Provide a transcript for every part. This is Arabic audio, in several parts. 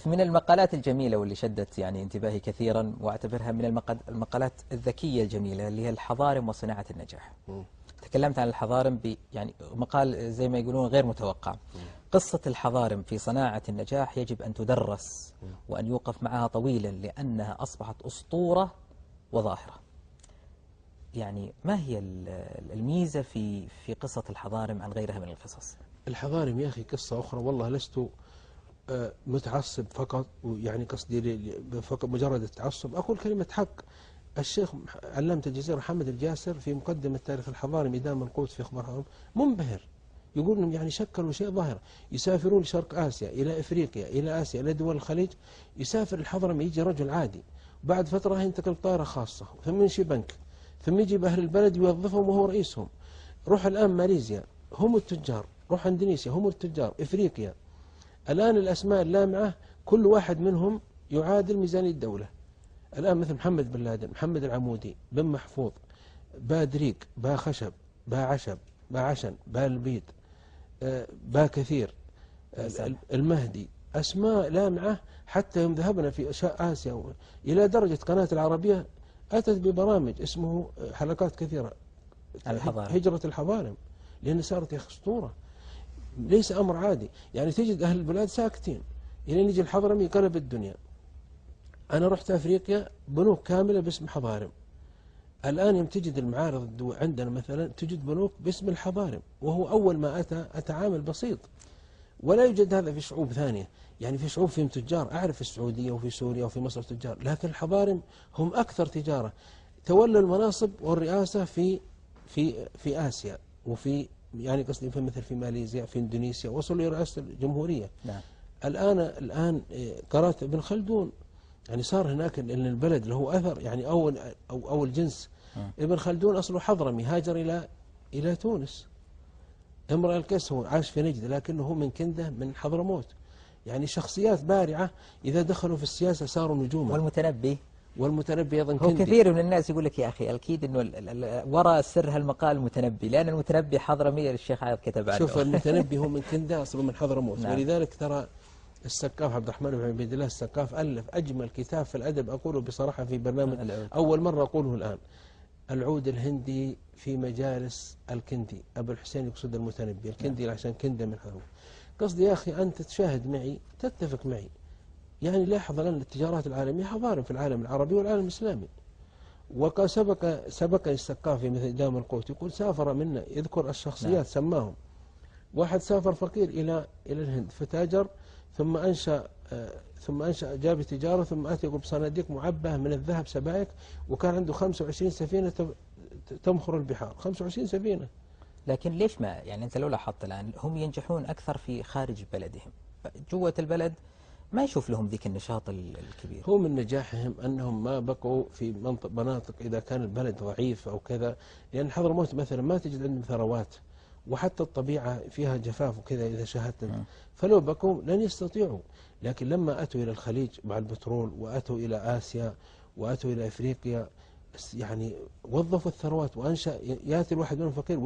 من المقالات الجميلة واللي شدت يعني انتباهي كثيرا واعتبرها من المقالات الذكية الجميلة اللي هي الحضارم وصناعة النجاح. تكلمت عن الحضارم يعني مقال زي ما يقولون غير متوقع. قصة الحضارم في صناعة النجاح يجب أن تدرس وأن يوقف معها طويلا لأنها أصبحت أسطورة وظاهرة. يعني ما هي الميزة في قصة الحضارم عن غيرها من القصص؟ الحضارم يا أخي قصة أخرى، والله لست متعصب فقط، يعني قصدي فقط مجرد التعصب. أقول كلمة حق. الشيخ علامة الجزيرة محمد الجاسر في مقدمة تاريخ الحضارم إدام منقوط في أخبارهم منبهر، يقول إنهم يعني شكلوا شيء ظاهر. يسافرون لشرق آسيا، إلى إفريقيا، إلى آسيا، إلى دول الخليج. يسافر الحضرم، يجي رجل عادي، بعد فترة ينتقل طائرة خاصة، ثم يمشي بنك، ثم يجيب أهل البلد يوظفهم وهو رئيسهم. روح الآن ماليزيا هم التجار، روح اندونيسيا هم التجار، إفريقيا الآن الأسماء اللامعة كل واحد منهم يعادل ميزانية الدولة. الآن مثل محمد بن لادن، محمد العمودي، بن محفوظ، با دريق، با خشب، با عشب، با عشن، با البيد، با كثير، المهدي، أسماء لامعة. حتى يوم ذهبنا في آسيا إلى درجة قناة العربية أتت ببرامج اسمه حلقات كثيرة هجرة الحضارم، لأن صارت يا أخي أسطورة، ليس أمر عادي. يعني تجد أهل البلاد ساكتين إلى يجي الحضرمي قلب الدنيا. أنا رحت أفريقيا بنوك كاملة باسم حضارم. الآن يوم تجد المعارض عندنا مثلا تجد بنوك باسم الحضارم، وهو أول ما أتى عامل بسيط، ولا يوجد هذا في شعوب ثانية. يعني في شعوب فيهم تجار، أعرف في السعودية وفي سوريا وفي مصر تجار، لكن الحضارم هم أكثر تجارة. تولوا المناصب والرئاسة في آسيا، وفي يعني قصدي في مثل في ماليزيا، في اندونيسيا، وصلوا لرئاسة الجمهورية. نعم. الآن قرأت ابن خلدون، يعني صار هناك البلد له أثر، يعني أول جنس. ابن خلدون أصله حضرمي، هاجر إلى تونس. امرأ القيس هو عاش في نجد، لكنه هو من كندة من حضرموت. يعني شخصيات بارعة إذا دخلوا في السياسة صاروا نجوما. والمتنبي أيضا هو كندي. كثير من الناس يقول لك يا أخي أكيد أنه وراء سر هالمقال المتنبي، لأن المتنبي حضرمي الشيخ عايض كتب عنه. شوف المتنبي هو من كندة، أصله من حضرموت. نعم. ولذلك ترى السقاف عبد الرحمن بن عبيد الله السقاف ألف أجمل كتاب في الأدب، أقوله بصراحة في برنامج أول مرة أقوله الآن، العود الهندي في مجالس الكندي. أبو الحسين يقصد المتنبي، الكندي عشان كندة من حضرموت. قصدي يا أخي أنت تشاهد معي، تتفق معي، يعني لاحظ الآن التجارات العالمية حضارم في العالم العربي والعالم الإسلامي. وقد سبق السقافي مثل دام القوت يقول سافر منا، يذكر الشخصيات سماهم. واحد سافر فقير إلى الهند فتاجر، ثم أنشأ جاب تجارة، ثم أتى يقول بصناديق معبأة من الذهب سبائك، وكان عنده 25 سفينة تمخر البحار. 25 سفينة. لكن ليش ما يعني أنت لو لاحظت الآن هم ينجحون أكثر في خارج بلدهم، جوة البلد ما يشوف لهم ذيك النشاط الكبير. هو من نجاحهم أنهم ما بقوا في مناطق إذا كان البلد ضعيف أو كذا، لأن حضرموت مثلا ما تجد عندهم ثروات، وحتى الطبيعة فيها جفاف وكذا إذا شاهدت، فلو بقوا لن يستطيعوا. لكن لما أتوا إلى الخليج مع البترول، وأتوا إلى آسيا، وأتوا إلى إفريقيا، يعني وظفوا الثروات، وأنشأ يأتي الواحد منهم فقير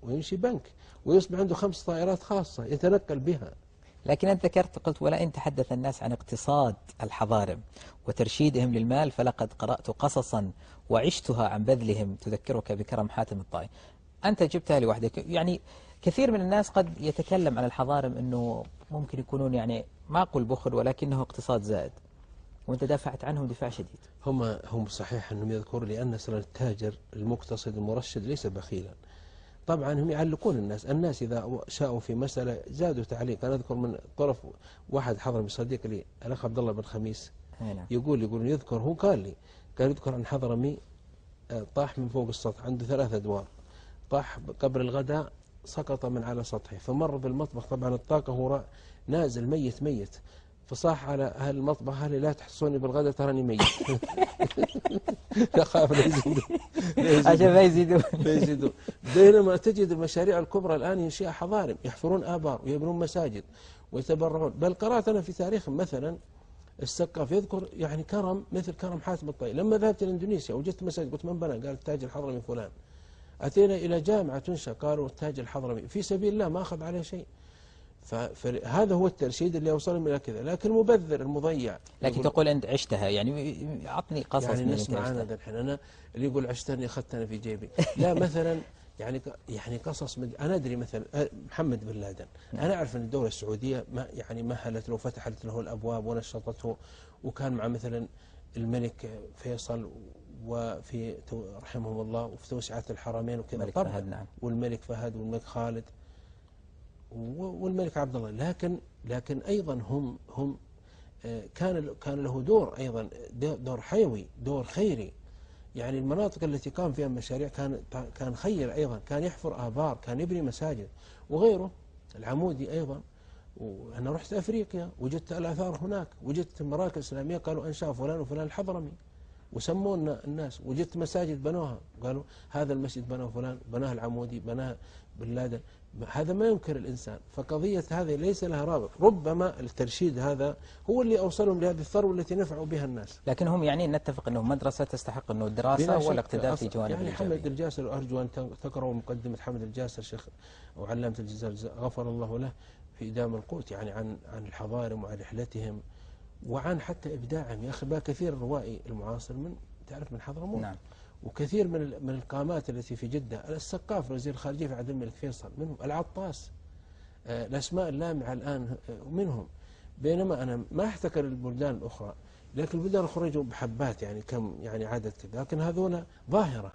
وينشي بنك، ويصبح عنده 5 طائرات خاصة يتنقل بها. لكن أنت ذكرت قلت ولئن تحدث الناس عن اقتصاد الحضارم وترشيدهم للمال فلقد قرأت قصصا وعشتها عن بذلهم تذكرك بكرم حاتم الطائي. أنت جبتها لوحدك. يعني كثير من الناس قد يتكلم عن الحضارم أنه ممكن يكونون يعني ما أقول بخل ولكنه اقتصاد زائد، وأنت دافعت عنهم دفاع شديد. هم صحيح أنهم يذكروا لأن أصلا التاجر المقتصد المرشد ليس بخيلا. طبعا هم يعلقون الناس إذا شاءوا في مسألة زادوا تعليق. أنا أذكر من طرف واحد حضرمي صديق لي الأخ عبد الله بن خميس يقول يذكر، هو قال لي يذكر عن حضرمي طاح من فوق السطح، عنده 3 أدوار، طاح قبل الغداء سقط من على سطحه، فمر بالمطبخ، طبعا الطاقة هو نازل ميت، فصاح على أهل المطبخ أهلي لا تحصوني بالغداء تراني ميت. يخاف لا يزيدون. بينما تجد المشاريع الكبرى الآن ينشئها حضارم، يحفرون آبار ويبنون مساجد ويتبرعون. بل قرأت أنا في تاريخ مثلا السقاف يذكر يعني كرم مثل كرم حاتم الطائي. لما ذهبت إلى إندونيسيا وجدت مساجد، قلت من بنى؟ قال التاج الحضرمي فلان. أتينا إلى جامعة تنشأ، قالوا التاج الحضرمي، في سبيل الله ما أخذ عليه شيء. فهذا هو الترشيد اللي أوصلهم إلى كذا. لكن المبذر المضيع، لكن تقول أنت عشتها، يعني أعطني قصص يعني من نسمع أنت أنا عشتها. الحين، أنا اللي يقول عشتني أخذتني في جيبي، لا مثلا يعني قصص أنا أدري مثلا محمد بن لادن، أنا أعرف أن الدولة السعودية يعني مهلت له وفتحت له الأبواب ونشطته، وكان مع مثلا الملك فيصل وفي رحمهم الله وفي توسعة الحرمين وكذا الملك طبعا، فهد، نعم. والملك فهد والملك خالد والملك عبد الله. لكن أيضا هم كان له دور أيضا، دور حيوي، دور خيري. يعني المناطق التي قام فيها مشاريع كان خير أيضا، كان يحفر آبار، كان يبني مساجد وغيره. العمودي أيضا، وأنا رحت أفريقيا وجدت الآثار هناك، وجدت مراكز إسلامية قالوا أنشأ فلان وفلان الحضرمي وسمونا الناس، وجدت مساجد بنوها قالوا هذا المسجد بناه فلان، بناه العمودي، بناه بن لادن. هذا ما ينكر الإنسان. فقضية هذه ليس لها رابط، ربما الترشيد هذا هو اللي أوصلهم لهذه الثروة التي نفعوا بها الناس. لكن هم يعني نتفق أنه مدرسة تستحق أنه الدراسة بلا شك. والاقتداء في جوانب يعني حمد الإيجابية. الجاسر، أرجو أن تقرأوا مقدمة حمد الجاسر شيخ وعلامة الجزائر غفر الله له في إدام القوت، يعني عن الحضارم وعن رحلتهم وعن حتى إبداعهم. يا أخي بقى كثير الروائي المعاصر من حضرموت. نعم. وكثير من القامات التي في جدة، السقاف وزير الخارجية في عهد الملك فيصل منهم، العطاس، الأسماء اللامعة الآن منهم. بينما أنا ما أحتكر البلدان الأخرى، لكن البلدان الأخرى يجوا بحبات، يعني كم يعني عدد كذا، لكن هذول ظاهرة.